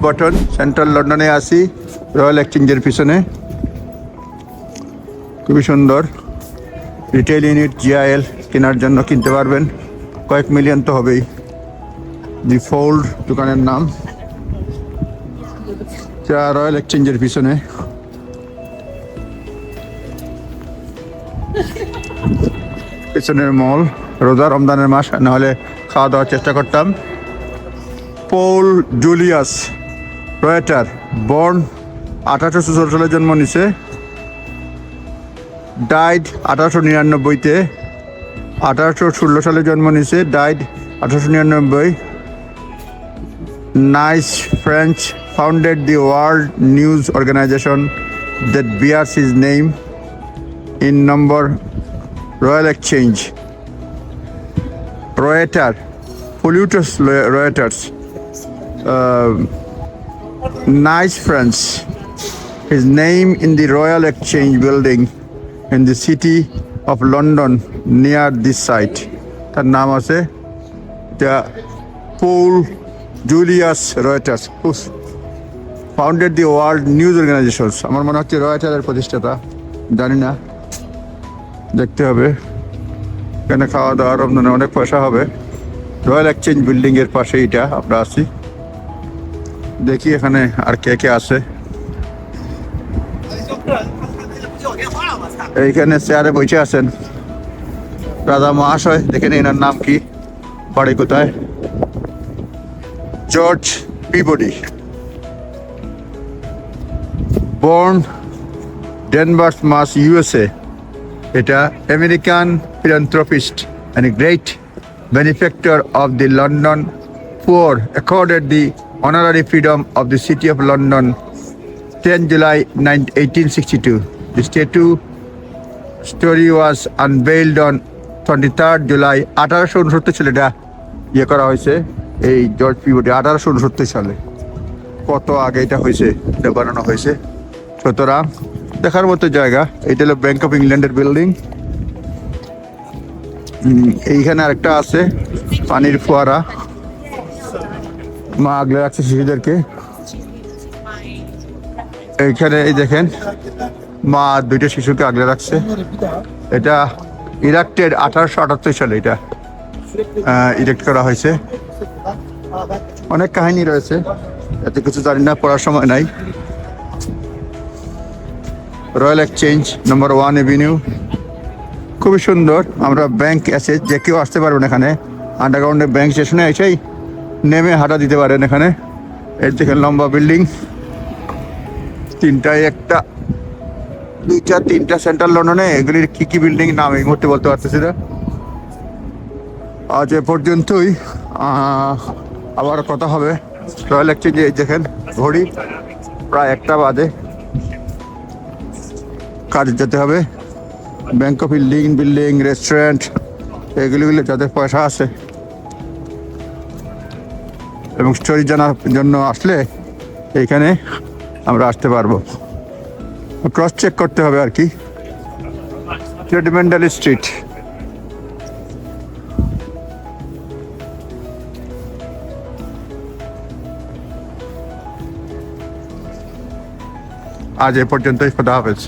button central লন্ডনে আছি royal এক্সচেঞ্জের পিছনে খুবই সুন্দর রিটেল ইউনিট জিআইএল কেনার জন্য কিনতে পারবেন কয়েক মিলিয়ন তো হবেই দি ফোল্ড দোকানের নাম যা রয়্যাল এক্সচেঞ্জের পিছনে পিছনের মল রোজা রমজানের মাস নাহলে খাওয়া দাওয়ার চেষ্টা করতাম পল জুলিয়াস রয়েটার বর্ন 1814 সালে জন্ম নিছে ডাইড 1899-তে 1816 সালে জন্ম নিছে died 1899 nice French founded the World News Organization that bears his name in number Royal Exchange Reuters Pollutus Reuters nice French his name in the Royal Exchange building in the city of London near this site তার নাম আছে Paul Julius Reuters founded the World News Organization আমার মনে হচ্ছে রয়টারের প্রতিষ্ঠাতা জানি না দেখতে হবে এখানে খাওয়া দাওয়া রমজানে অনেক পয়সা হবে রয়্যাল এক্সচেঞ্জ বিল্ডিং এর পাশে এটা আমরা আছি দেখি এখানে আর কে কে আছে এইখানে চেয়ারে বসে আছেন রাজা মহাশয় দেখেন এনার নাম কি বাড়ি কোথায় George Peabody born Denver, Mass, USA এটা American philanthropist and a great benefactor of the London poor accorded the honorary freedom of the city of London 10 July 1862 the statue story was unveiled on 23rd July 1869 সালে এটা করা হয়েছে এই George Peabody 1869 সালে কত আগে এটা হয়েছে এটা বানানো হয়েছে সুতরাং দেখার মতো জায়গা এটা হলো ব্যাংক অফ ইংল্যান্ডের বিল্ডিং এইখানে আরেকটা আছে পানির ফোয়ারা মা আগলে রাখছে শিশুদেরকে এইখানে এই দেখেন মা দুইটা শিশুকে আগলে রাখছে এটা ইরেক্টেড 1878 সালে এটা ইরেক্ট করা হয়েছে অনেক কাহিনী রয়েছে এত কিছু জানি না পড়ার সময় নাই রয়্যাল এক্সচেঞ্জ নম্বর 1 এভিনিউ খুবই সুন্দর আমরা ব্যাংক আছে যে কেউ আসতে পারবেন এখানে আন্ডারগ্রাউন্ডে ব্যাংক স্টেশনে এসেই নেমে হাঁটা দিতে পারেন এখানে এর থেকে লম্বা বিল্ডিং একটা তিনটা সেন্ট্রাল লন্ডনে এগুলির কি বিল্ডিং নাম এই মুহূর্তে বলতে পারতেছি না আজ এ পর্যন্তই আবার কথা হবে রয়্যাল এক্সচেঞ্জে দেখেন ঘড়ি প্রায় 1টা বাজে কাজে যেতে হবে ব্যাংক অফ বিল্ডিং রেস্টুরেন্ট এগুলি যাদের পয়সা আছে এবং স্টোরি জানার জন্য আসলে এইখানে আমরা আসতে পারবো ক্রস চেক করতে হবে আর কি ট্রেডমেন্টাল স্ট্রিট আজ এ পর্যন্তই খোদা হাফেজ